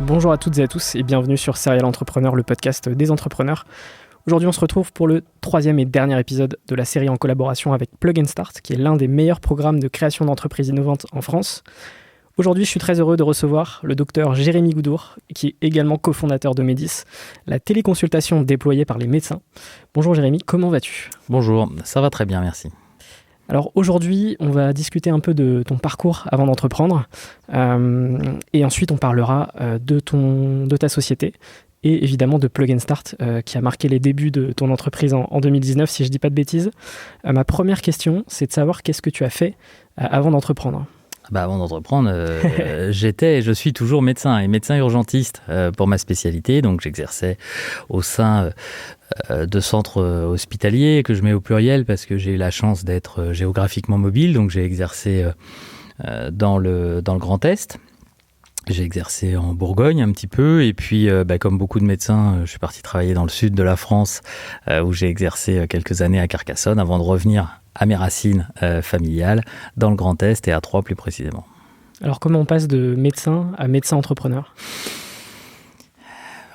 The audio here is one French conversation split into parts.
Bonjour à toutes et à tous et bienvenue sur Serial Entrepreneur, le podcast des entrepreneurs. Aujourd'hui, on se retrouve pour le 3e et dernier épisode de la série en collaboration avec Plug and Start, qui est l'un des meilleurs programmes de création d'entreprises innovantes en France. Aujourd'hui, je suis très heureux de recevoir le docteur Jérémy Goudour, qui est également cofondateur de Médis, la téléconsultation déployée par les médecins. Bonjour Jérémy, comment vas-tu ? Bonjour, ça va très bien, merci. Alors aujourd'hui, on va discuter un peu de ton parcours avant d'entreprendre et ensuite on parlera de ta société et évidemment de Plug and Start qui a marqué les débuts de ton entreprise en 2019 si je ne dis pas de bêtises. Ma première question, c'est de savoir qu'est-ce que tu as fait avant d'entreprendre. Avant d'entreprendre, j'étais et je suis toujours médecin et médecin urgentiste pour ma spécialité. Donc j'exerçais au sein de centres hospitaliers que je mets au pluriel parce que j'ai eu la chance d'être géographiquement mobile. Donc j'ai exercé dans le Grand Est. J'ai exercé en Bourgogne un petit peu et puis comme beaucoup de médecins, je suis parti travailler dans le sud de la France où j'ai exercé quelques années à Carcassonne avant de revenir à mes racines familiales dans le Grand Est et à Troyes plus précisément. Alors comment on passe de médecin à médecin entrepreneur ?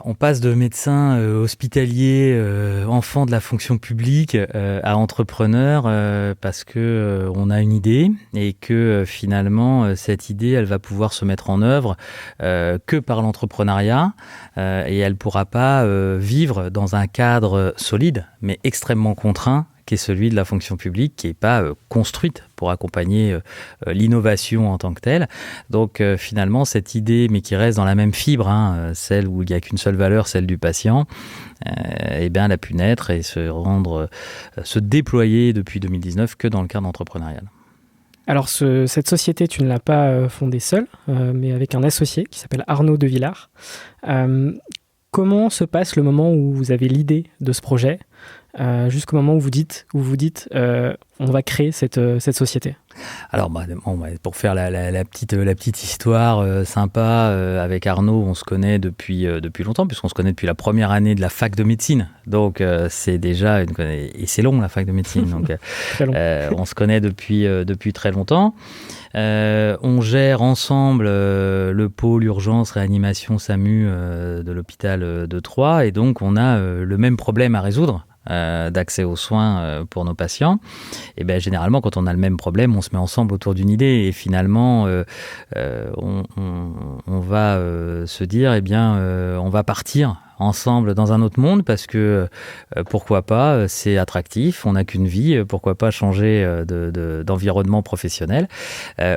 On passe de médecin hospitalier, enfant de la fonction publique, à entrepreneur parce que on a une idée et que finalement cette idée, elle va pouvoir se mettre en œuvre que par l'entrepreneuriat et elle pourra pas vivre dans un cadre solide mais extrêmement contraint qui est celui de la fonction publique, qui n'est pas construite pour accompagner l'innovation en tant que telle. Donc finalement, cette idée, mais qui reste dans la même fibre, celle où il n'y a qu'une seule valeur, celle du patient, elle a pu naître et se déployer depuis 2019 que dans le cadre entrepreneurial. Alors cette société, tu ne l'as pas fondée seule, mais avec un associé qui s'appelle Arnaud De Villard. Comment se passe le moment où vous avez l'idée de ce projet jusqu'au moment où vous dites on va créer cette société? Alors pour faire la petite histoire sympa, avec Arnaud, on se connaît depuis longtemps, puisqu'on se connaît depuis la première année de la fac de médecine. Donc c'est déjà et c'est long la fac de médecine. Donc on se connaît depuis très longtemps. On gère ensemble le pôle urgence réanimation SAMU de l'hôpital de Troyes, et donc on a le même problème à résoudre. D'accès aux soins pour nos patients. Et généralement, quand on a le même problème, on se met ensemble autour d'une idée et finalement, on va se dire, on va partir ensemble dans un autre monde parce que pourquoi pas, c'est attractif, on n'a qu'une vie, pourquoi pas changer d'environnement professionnel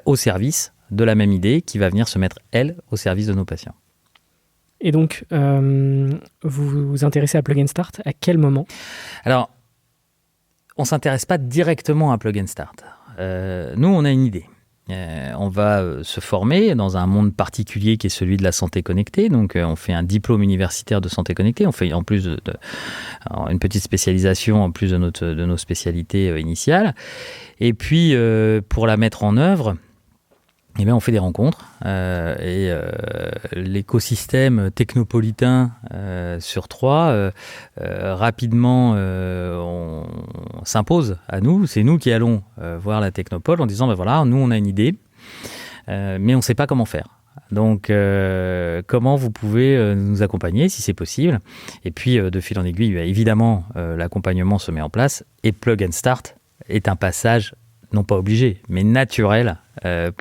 au service de la même idée qui va venir se mettre, elle, au service de nos patients. Et donc, vous vous intéressez à Plug and Start à quel moment ? Alors, on ne s'intéresse pas directement à Plug and Start. Nous, on a une idée. On va se former dans un monde particulier qui est celui de la santé connectée. Donc, on fait un diplôme universitaire de santé connectée. On fait en plus une petite spécialisation en plus de nos spécialités initiales. Et puis, pour la mettre en œuvre, on fait des rencontres et l'écosystème technopolitain sur Troyes rapidement on s'impose à nous. C'est nous qui allons voir la technopole en disant nous on a une idée mais on ne sait pas comment faire. Donc comment vous pouvez nous accompagner si c'est possible. Et puis de fil en aiguille, évidemment l'accompagnement se met en place et Plug and Start est un passage non pas obligé, mais naturel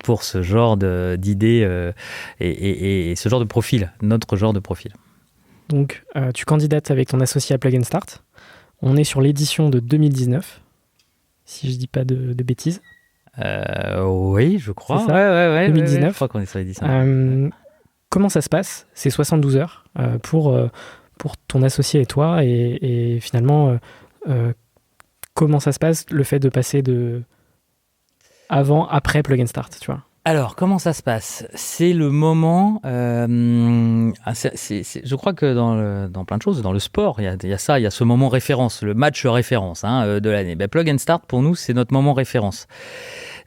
pour ce genre d'idées et ce genre de profil, notre genre de profil. Donc, tu candidates avec ton associé à Plug and Start. On est sur l'édition de 2019, si je ne dis pas de bêtises. Oui, je crois. C'est ça, ouais, 2019. Je crois qu'on est sur l'édition. Comment ça se passe, ces 72 heures pour ton associé et toi et finalement, comment ça se passe, le fait de passer de avant, après Plug and Start, tu vois? Alors, comment ça se passe ? C'est le moment... je crois que dans plein de choses, dans le sport, il y a ça, il y a ce moment référence, le match référence de l'année. Plug and Start, pour nous, c'est notre moment référence.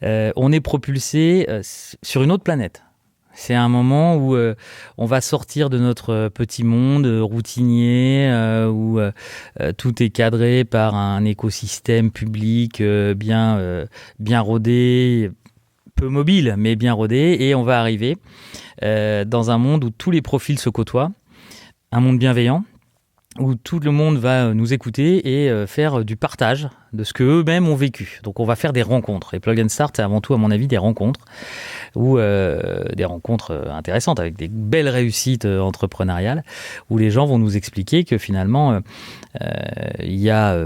On est propulsé sur une autre planète. C'est un moment où on va sortir de notre petit monde routinier où tout est cadré par un écosystème public bien rodé, peu mobile, mais bien rodé, et on va arriver dans un monde où tous les profils se côtoient, un monde bienveillant, où tout le monde va nous écouter et faire du partage de ce qu'eux-mêmes ont vécu. Donc on va faire des rencontres. Et Plug and Start, c'est avant tout, à mon avis, des rencontres, ou des rencontres intéressantes, avec des belles réussites entrepreneuriales, où les gens vont nous expliquer que finalement, il y a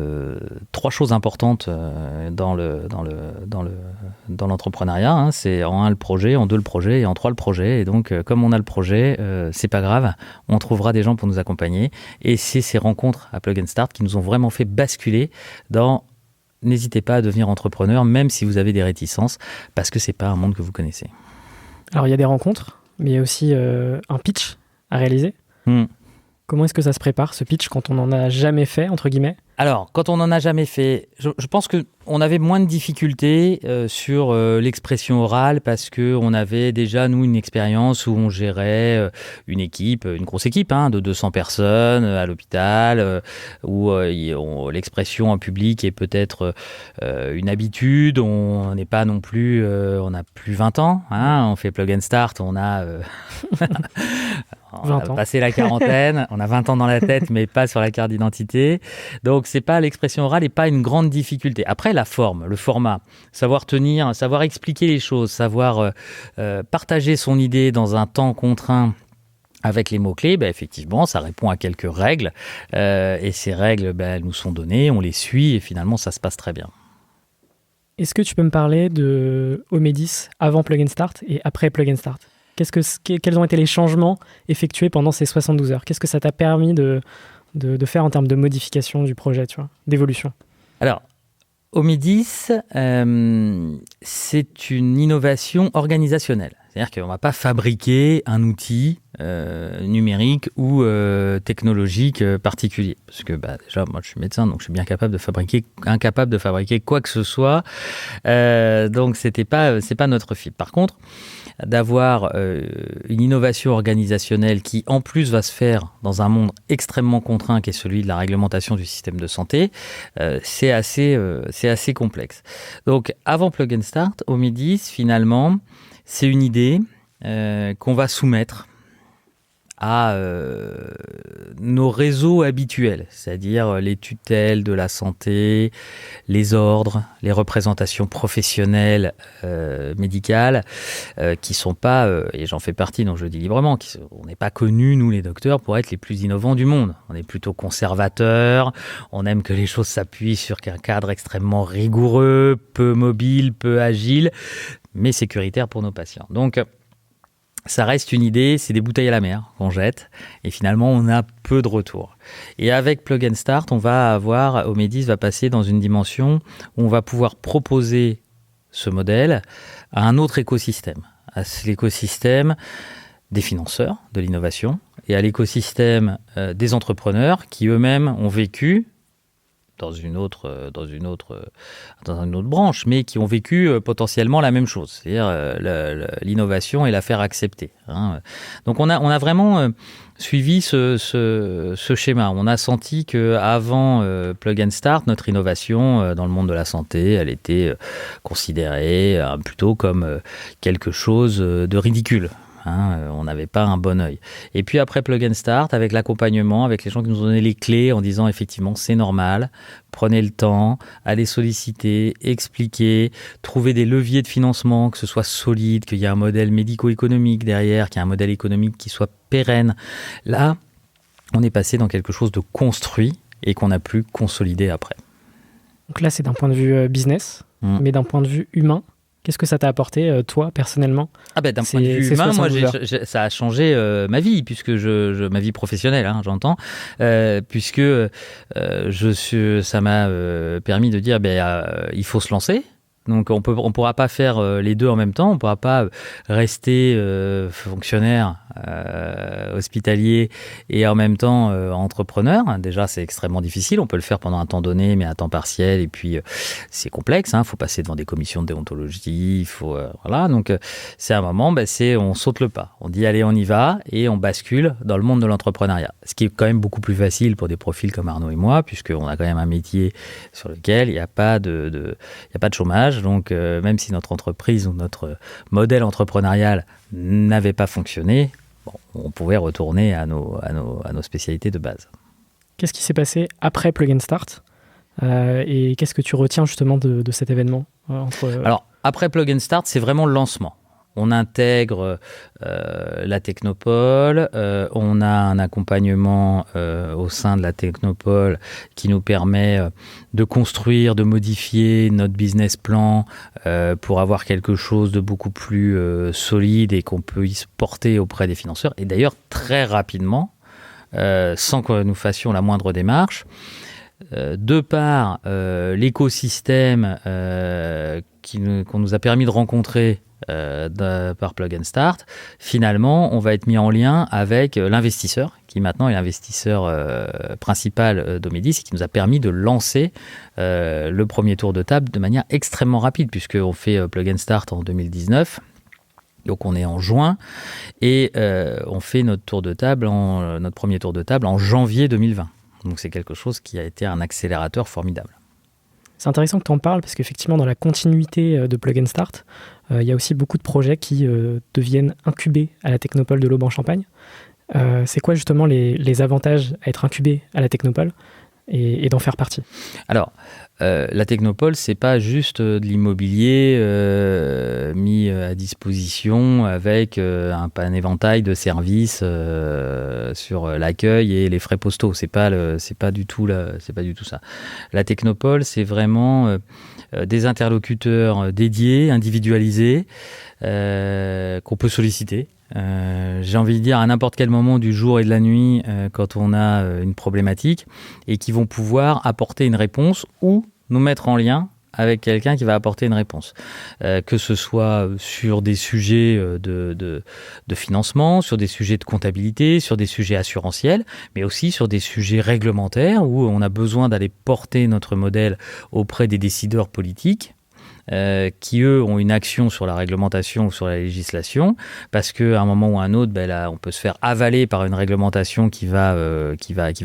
3 choses importantes dans l'entrepreneuriat. Hein. C'est en 1 le projet, en 2 le projet et en 3 le projet. Et donc, comme on a le projet, c'est pas grave, on trouvera des gens pour nous accompagner. Et c'est ces rencontres à Plug and Start qui nous ont vraiment fait basculer dans n'hésitez pas à devenir entrepreneur, même si vous avez des réticences, parce que c'est pas un monde que vous connaissez. Alors, il y a des rencontres, mais il y a aussi un pitch à réaliser. Comment est-ce que ça se prépare, ce pitch, quand on n'en a jamais fait, entre guillemets ? Alors, quand on n'en a jamais fait, je pense qu'on avait moins de difficultés sur l'expression orale parce qu'on avait déjà, nous, une expérience où on gérait une équipe, une grosse équipe de 200 personnes à l'hôpital, où l'expression en public est peut-être une habitude. On n'est pas non plus, on n'a plus 20 ans, on fait Plug and Start, on a... On a passé la quarantaine, on a 20 ans dans la tête, mais pas sur la carte d'identité. Donc, c'est pas l'expression orale et pas une grande difficulté. Après, la forme, le format, savoir tenir, savoir expliquer les choses, savoir partager son idée dans un temps contraint avec les mots-clés, effectivement, ça répond à quelques règles. Et ces règles, elles nous sont données, on les suit et finalement, ça se passe très bien. Est-ce que tu peux me parler de Omedis avant Plug and Start et après Plug and Start ? Quels ont été les changements effectués pendant ces 72 heures ? Qu'est-ce que ça t'a permis de faire en termes de modification du projet, d'évolution ? Alors, Omedis, c'est une innovation organisationnelle. C'est-à-dire qu'on ne va pas fabriquer un outil numérique ou technologique particulier. Parce que déjà, moi, je suis médecin, donc je suis bien incapable de fabriquer quoi que ce soit. Donc, c'est pas notre fibre. Par contre, d'avoir une innovation organisationnelle qui, en plus, va se faire dans un monde extrêmement contraint qui est celui de la réglementation du système de santé, c'est assez complexe. Donc, avant Plug and Start, Omedis, finalement, c'est une idée qu'on va soumettre à nos réseaux habituels, c'est-à-dire les tutelles de la santé, les ordres, les représentations professionnelles médicales, qui sont pas, et j'en fais partie, donc je le dis librement, on n'est pas connus, nous les docteurs, pour être les plus innovants du monde. On est plutôt conservateurs, on aime que les choses s'appuient sur un cadre extrêmement rigoureux, peu mobile, peu agile, mais sécuritaire pour nos patients. Donc, ça reste une idée, c'est des bouteilles à la mer qu'on jette et finalement on a peu de retours. Et avec Plug and Start, Omedis va passer dans une dimension où on va pouvoir proposer ce modèle à un autre écosystème, à l'écosystème des financeurs de l'innovation et à l'écosystème des entrepreneurs qui eux-mêmes ont vécu dans une autre branche, mais qui ont vécu potentiellement la même chose, c'est-à-dire l'innovation et la faire accepter. Donc on a vraiment suivi ce schéma. On a senti qu'avant Plug and Start, notre innovation dans le monde de la santé, elle était considérée plutôt comme quelque chose de ridicule. On n'avait pas un bon œil. Et puis après Plug and Start, avec l'accompagnement, avec les gens qui nous ont donné les clés en disant effectivement c'est normal, prenez le temps, allez solliciter, expliquer, trouver des leviers de financement, que ce soit solide, qu'il y ait un modèle médico-économique derrière, qu'il y ait un modèle économique qui soit pérenne. Là, on est passé dans quelque chose de construit et qu'on a pu consolider après. Donc là, c'est d'un point de vue business, mais d'un point de vue humain. Qu'est-ce que ça t'a apporté, toi, personnellement ? D'un point de vue humain, moi, ça a changé ma vie, puisque ma vie professionnelle, j'entends, puisque ça m'a permis de dire, il faut se lancer. Donc on pourra pas faire les deux en même temps, on pourra pas rester fonctionnaire hospitalier et en même temps entrepreneur. Déjà c'est extrêmement difficile, on peut le faire pendant un temps donné mais à temps partiel et puis c'est complexe, faut passer devant des commissions de déontologie, donc c'est un moment, on saute le pas, on dit allez on y va et on bascule dans le monde de l'entrepreneuriat. Ce qui est quand même beaucoup plus facile pour des profils comme Arnaud et moi puisqu'on a quand même un métier sur lequel il n'y a pas de chômage. cash. Donc, même si notre entreprise ou notre modèle entrepreneurial n'avait pas fonctionné, on pouvait retourner à nos spécialités de base. Qu'est-ce qui s'est passé après Plug and Start et qu'est-ce que tu retiens justement de cet événement Alors, après Plug and Start, c'est vraiment le lancement. On intègre la Technopole, on a un accompagnement au sein de la Technopole qui nous permet de construire, de modifier notre business plan pour avoir quelque chose de beaucoup plus solide et qu'on puisse porter auprès des financeurs. Et d'ailleurs, très rapidement, sans que nous fassions la moindre démarche, de par l'écosystème qu'on nous a permis de rencontrer par Plug and Start, finalement, on va être mis en lien avec l'investisseur, qui maintenant est l'investisseur principal d'Omedis et qui nous a permis de lancer le premier tour de table de manière extrêmement rapide, puisqu'on fait Plug and Start en 2019. Donc on est en juin et on fait notre premier tour de table en janvier 2020. Donc c'est quelque chose qui a été un accélérateur formidable. C'est intéressant que tu en parles parce qu'effectivement, dans la continuité de Plug and Start, il y a aussi beaucoup de projets qui deviennent incubés à la Technopole de l'Aube-en-Champagne. C'est quoi justement les avantages à être incubé à la Technopole et d'en faire partie? Alors, la Technopole, c'est pas juste de l'immobilier mis à disposition avec un éventail de services sur l'accueil et les frais postaux. C'est pas du tout ça. La Technopole, c'est vraiment des interlocuteurs dédiés, individualisés, qu'on peut solliciter. J'ai envie de dire à n'importe quel moment du jour et de la nuit quand on a une problématique et qui vont pouvoir apporter une réponse ou nous mettre en lien avec quelqu'un qui va apporter une réponse. Que ce soit sur des sujets de financement, sur des sujets de comptabilité, sur des sujets assurantiels, mais aussi sur des sujets réglementaires où on a besoin d'aller porter notre modèle auprès des décideurs politiques. Qui eux ont une action sur la réglementation ou sur la législation, parce qu'à un moment ou à un autre, on peut se faire avaler par une réglementation qui va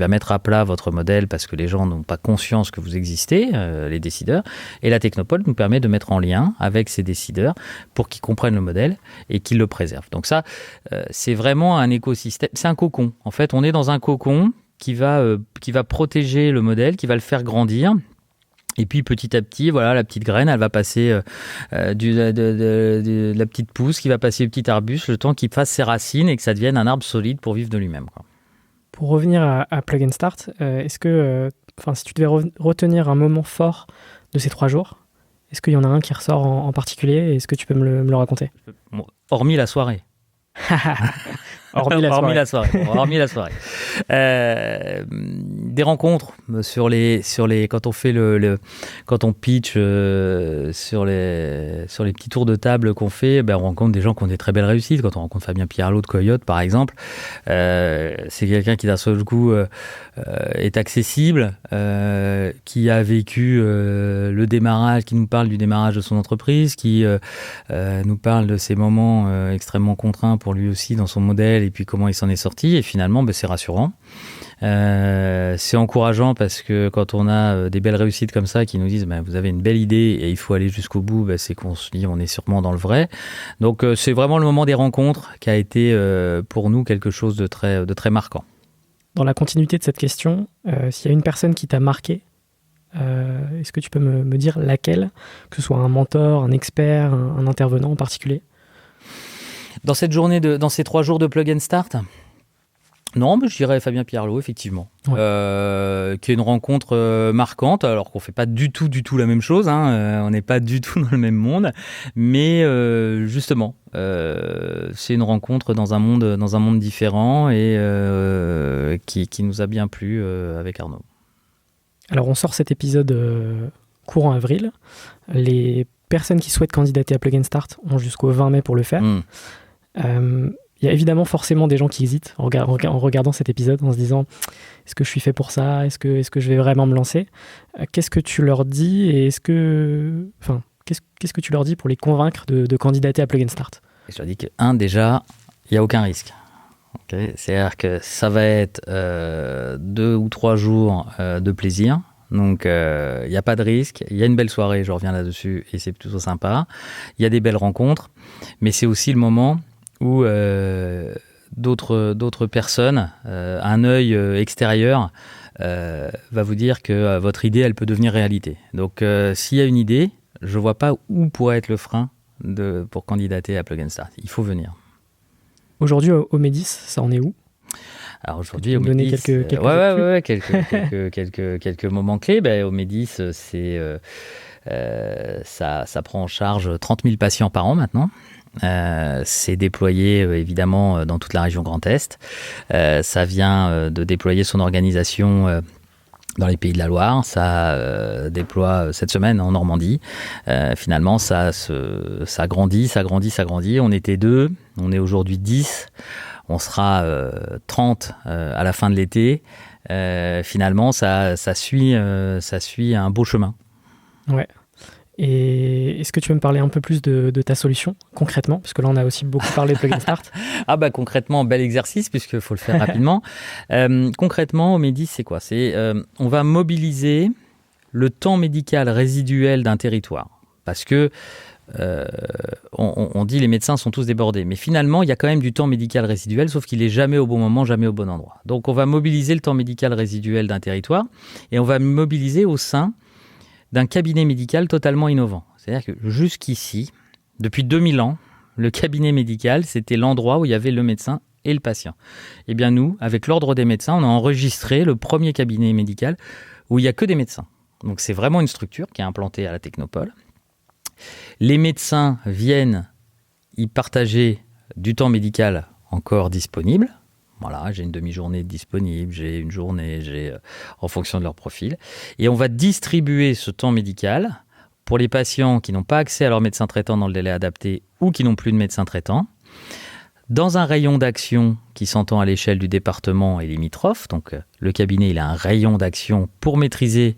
mettre à plat votre modèle parce que les gens n'ont pas conscience que vous existez, les décideurs. Et la Technopole nous permet de mettre en lien avec ces décideurs pour qu'ils comprennent le modèle et qu'ils le préservent. Donc ça, c'est vraiment un écosystème, c'est un cocon. En fait, on est dans un cocon qui va protéger le modèle, qui va le faire grandir. Et puis petit à petit, voilà, la petite graine, elle va passer de la petite pousse qui va passer au petit arbuste, le temps qu'il fasse ses racines et que ça devienne un arbre solide pour vivre de lui-même, quoi. Pour revenir à Plug and Start, est-ce que, si tu devais retenir un moment fort de ces 3 jours, est-ce qu'il y en a un qui ressort en particulier? Est-ce que tu peux me le raconter? Hormis la soirée. Hormis la soirée. Des rencontres quand on fait quand on pitch sur les petits tours de table qu'on fait, on rencontre des gens qui ont des très belles réussites. Quand on rencontre Fabien Pierlot de Coyote, par exemple, c'est quelqu'un qui d'un seul coup est accessible, qui a vécu le démarrage, qui nous parle du démarrage de son entreprise, qui nous parle de ces moments extrêmement contraints pour lui aussi dans son modèle et puis comment il s'en est sorti. Et finalement, c'est rassurant. C'est encourageant parce que quand on a des belles réussites comme ça qui nous disent vous avez une belle idée et il faut aller jusqu'au bout, c'est qu'on se dit on est sûrement dans le vrai. Donc c'est vraiment le moment des rencontres qui a été pour nous quelque chose de très marquant. Dans la continuité de cette question, s'il y a une personne qui t'a marqué, est-ce que tu peux me dire laquelle, que ce soit un mentor, un expert, un intervenant en particulier? Dans ces 3 jours de Plug and Start, non, je dirais Fabien Pierlot, effectivement, ouais. Qui est une rencontre marquante, alors qu'on ne fait pas du tout la même chose, on n'est pas du tout dans le même monde, mais justement, c'est une rencontre dans un monde différent et qui nous a bien plu avec Arnaud. Alors, on sort cet épisode courant avril. Les personnes qui souhaitent candidater à Plug and Start ont jusqu'au 20 mai pour le faire. Il y a évidemment forcément des gens qui hésitent en regardant cet épisode, en se disant est-ce que je suis fait pour ça? Est-ce que je vais vraiment me lancer? Qu'est-ce que tu leur dis et qu'est-ce que tu leur dis pour les convaincre de candidater à Plug and Start? Je leur dis que, déjà, il n'y a aucun risque. Okay, c'est-à-dire que ça va être 2 ou 3 jours de plaisir. Donc, il n'y a pas de risque. Il y a une belle soirée, je reviens là-dessus, et c'est plutôt sympa. Il y a des belles rencontres, mais c'est aussi le moment où d'autres personnes, un œil extérieur, va vous dire que votre idée, elle peut devenir réalité. Donc, s'il y a une idée, je ne vois pas où pourrait être le frein pour candidater à Plug & Start. Il faut venir. Aujourd'hui, au Médis, ça en est où? Alors aujourd'hui, au donner Médis, quelques moments clés. Au Médis, ça prend en charge 30 000 patients par an maintenant. C'est déployé évidemment dans toute la région Grand Est. Ça vient de déployer son organisation dans les Pays de la Loire. Ça déploie cette semaine en Normandie. Finalement, ça grandit. On était 2, on est aujourd'hui 10. On sera 30 à la fin de l'été. Finalement, ça suit un beau chemin. Ouais. Et est-ce que tu veux me parler un peu plus de ta solution, concrètement? Parce que là, on a aussi beaucoup parlé de Plug & Start. Concrètement, bel exercice, puisqu'il faut le faire rapidement. Concrètement, au Médis, c'est quoi? On va mobiliser le temps médical résiduel d'un territoire. Parce que on dit les médecins sont tous débordés, mais finalement il y a quand même du temps médical résiduel, sauf qu'il est jamais au bon moment, jamais au bon endroit. Donc on va mobiliser le temps médical résiduel d'un territoire et on va le mobiliser au sein d'un cabinet médical totalement innovant. C'est-à-dire que jusqu'ici, depuis 2000 ans, le cabinet médical, c'était l'endroit où il y avait le médecin et le patient. Eh bien nous, avec l'ordre des médecins, on a enregistré le premier cabinet médical où il n'y a que des médecins. Donc c'est vraiment une structure qui est implantée à la Technopole. Les médecins viennent y partager du temps médical encore disponible. Voilà, j'ai une demi-journée disponible, j'ai une journée, en fonction de leur profil. Et on va distribuer ce temps médical pour les patients qui n'ont pas accès à leur médecin traitant dans le délai adapté ou qui n'ont plus de médecin traitant, dans un rayon d'action qui s'entend à l'échelle du département et limitrophes. Donc le cabinet, il a un rayon d'action pour maîtriser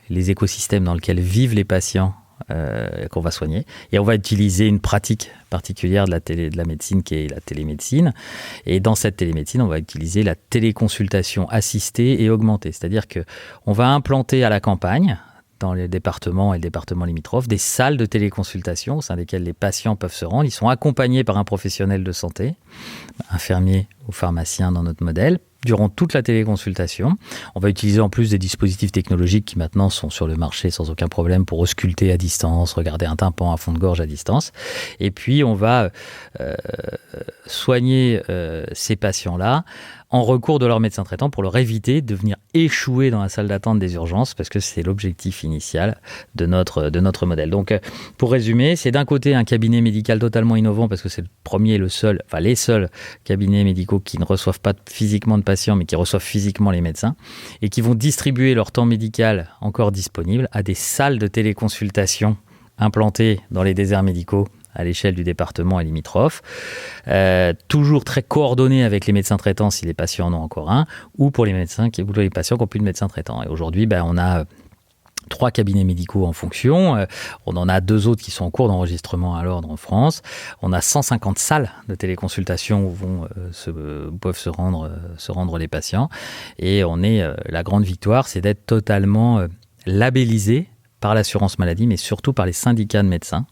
les écosystèmes dans lesquels vivent les patients qu'on va soigner. Et on va utiliser une pratique particulière de la médecine qui est la télémédecine. Et dans cette télémédecine, on va utiliser la téléconsultation assistée et augmentée. C'est-à-dire qu'on va implanter à la campagne, dans les départements et le département limitrophe, des salles de téléconsultation au sein desquelles les patients peuvent se rendre. Ils sont accompagnés par un professionnel de santé, infirmier ou pharmacien dans notre modèle, durant toute la téléconsultation. On va utiliser en plus des dispositifs technologiques qui maintenant sont sur le marché sans aucun problème pour ausculter à distance, regarder un tympan à fond de gorge à distance. Et puis on va soigner ces patients-là en recours de leur médecin traitant pour leur éviter de venir échouer dans la salle d'attente des urgences, parce que c'est l'objectif initial de notre modèle. Donc, pour résumer, c'est d'un côté un cabinet médical totalement innovant, parce que c'est le premier et les seuls cabinets médicaux qui ne reçoivent pas physiquement de patients, mais qui reçoivent physiquement les médecins, et qui vont distribuer leur temps médical encore disponible à des salles de téléconsultation implantées dans les déserts médicaux à l'échelle du département et limitrophes, toujours très coordonné avec les médecins traitants si les patients en ont encore un, ou pour les patients qui n'ont plus de médecin traitant. Et aujourd'hui, on a 3 cabinets médicaux en fonction, on en a 2 autres qui sont en cours d'enregistrement à l'ordre en France, on a 150 salles de téléconsultation où peuvent se rendre les patients, et la grande victoire, c'est d'être totalement labellisé par l'assurance maladie, mais surtout par les syndicats de médecins.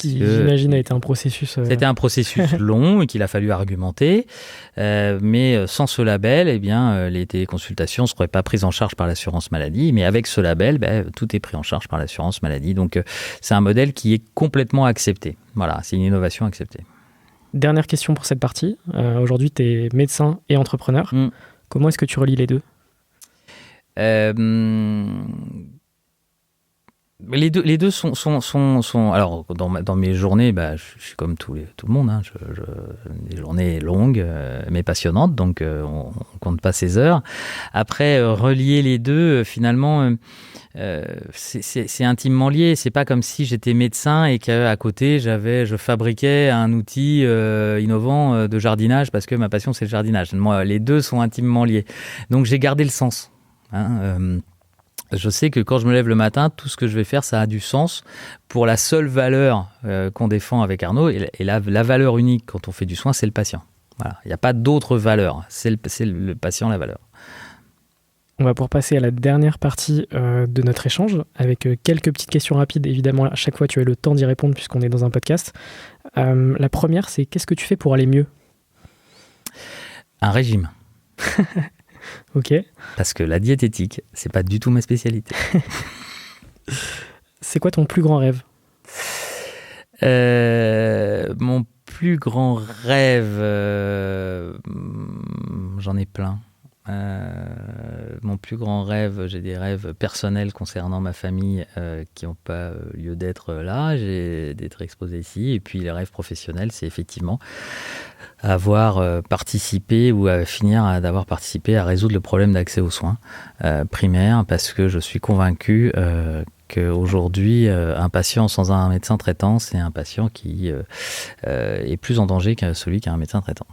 J'imagine a été un processus. C'était un processus long et qu'il a fallu argumenter, mais sans ce label, les téléconsultations ne seraient pas prises en charge par l'assurance maladie. Mais avec ce label, tout est pris en charge par l'assurance maladie. Donc c'est un modèle qui est complètement accepté. Voilà, c'est une innovation acceptée. Dernière question pour cette partie. Aujourd'hui, tu es médecin et entrepreneur. Comment est-ce que tu relis les deux? Les deux sont alors dans mes journées, je suis comme tout le monde, hein, des journées longues mais passionnantes, donc on compte pas ses heures. Après, relier les deux, finalement, c'est intimement lié. C'est pas comme si j'étais médecin et qu'à côté je fabriquais un outil innovant de jardinage parce que ma passion c'est le jardinage. Moi, les deux sont intimement liés. Donc j'ai gardé le sens. Je sais que quand je me lève le matin, tout ce que je vais faire, ça a du sens pour la seule valeur qu'on défend avec Arnaud. Et la valeur unique quand on fait du soin, c'est le patient. Voilà. Il n'y a pas d'autre valeur. C'est le patient la valeur. On va pouvoir passer à la dernière partie de notre échange avec quelques petites questions rapides. Évidemment, à chaque fois, tu as le temps d'y répondre puisqu'on est dans un podcast. La première, c'est qu'est-ce que tu fais pour aller mieux ? Un régime. Ok. Parce que la diététique, c'est pas du tout ma spécialité. C'est quoi ton plus grand rêve ? Mon plus grand rêve, j'en ai plein. Mon plus grand rêve, j'ai des rêves personnels concernant ma famille qui n'ont pas lieu d'être là, d'être exposé ici. Et puis les rêves professionnels, c'est effectivement avoir participé ou à finir d'avoir participé à résoudre le problème d'accès aux soins primaires, parce que je suis convaincu qu'aujourd'hui, un patient sans un médecin traitant, c'est un patient qui est plus en danger que celui qui a un médecin traitant.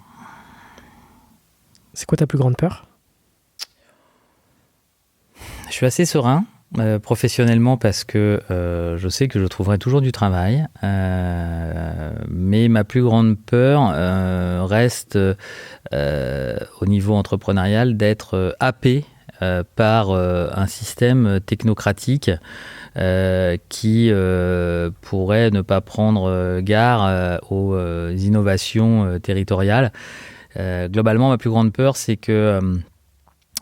C'est quoi ta plus grande peur ? Je suis assez serein professionnellement parce que je sais que je trouverai toujours du travail, mais ma plus grande peur reste au niveau entrepreneurial d'être happé par un système technocratique qui pourrait ne pas prendre garde aux innovations territoriales. Globalement, ma plus grande peur, c'est que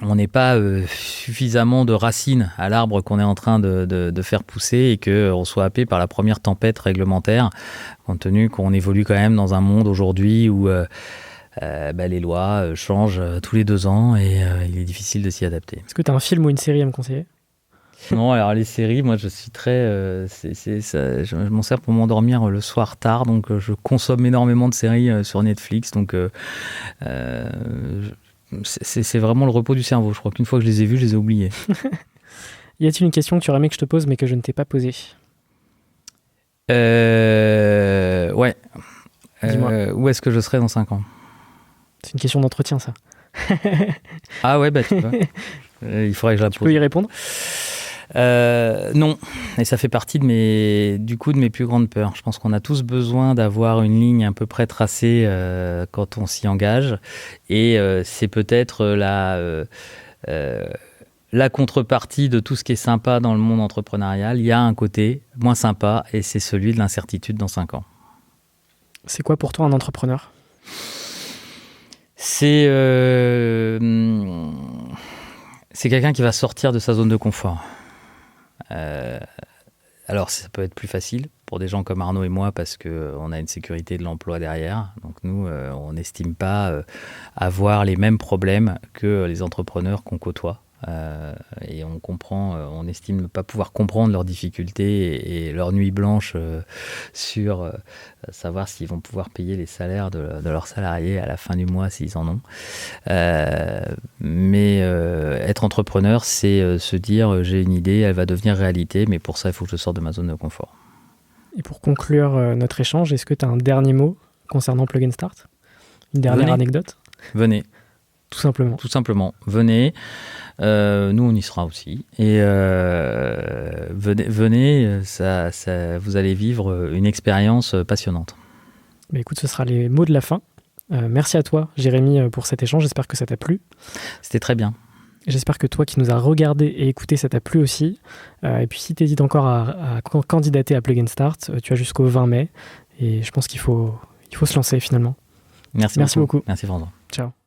on n'ait pas suffisamment de racines à l'arbre qu'on est en train de faire pousser et qu'on soit happé par la première tempête réglementaire, compte tenu qu'on évolue quand même dans un monde aujourd'hui où les lois changent tous les 2 ans et il est difficile de s'y adapter. Est-ce que tu as un film ou une série à me conseiller ? Non, alors les séries, moi je suis très... je m'en sers pour m'endormir le soir tard, donc je consomme énormément de séries sur Netflix, donc... c'est vraiment le repos du cerveau. Je crois qu'une fois que je les ai vus, je les ai oubliés. Y a-t-il une question que tu aurais aimé que je te pose mais que je ne t'ai pas posée ? Ouais. Dis-moi. Où est-ce que je serai dans 5 ans ? C'est une question d'entretien, ça. Ah ouais, bah tu vois. Il faudrait que je la pose. Tu peux y répondre ? Non, et ça fait partie de mes plus grandes peurs. Je pense qu'on a tous besoin d'avoir une ligne à peu près tracée quand on s'y engage, et c'est peut-être la contrepartie de tout ce qui est sympa dans le monde entrepreneurial. Il y a un côté moins sympa, et c'est celui de l'incertitude dans 5 ans. C'est quoi pour toi un entrepreneur ? C'est quelqu'un qui va sortir de sa zone de confort. Alors ça peut être plus facile pour des gens comme Arnaud et moi parce qu'on a une sécurité de l'emploi derrière. Donc nous, on n'estime pas avoir les mêmes problèmes que les entrepreneurs qu'on côtoie. Et on estime ne pas pouvoir comprendre leurs difficultés et leurs nuits blanches sur savoir s'ils vont pouvoir payer les salaires de leurs salariés à la fin du mois s'ils en ont. Mais être entrepreneur, c'est se dire j'ai une idée, elle va devenir réalité, mais pour ça il faut que je sorte de ma zone de confort. Et pour conclure notre échange, est-ce que tu as un dernier mot concernant Plug & Start ? Une dernière anecdote ? Venez. Tout simplement. Tout simplement. Venez. Nous, on y sera aussi. Et venez, vous allez vivre une expérience passionnante. Mais écoute, ce sera les mots de la fin. Merci à toi, Jérémy, pour cet échange. J'espère que ça t'a plu. C'était très bien. J'espère que toi qui nous as regardé et écouté, ça t'a plu aussi. Et puis si tu hésites encore à candidater à Plug & Start, tu as jusqu'au 20 mai. Et je pense qu'il faut se lancer finalement. Merci beaucoup. Beaucoup. Merci François. Ciao.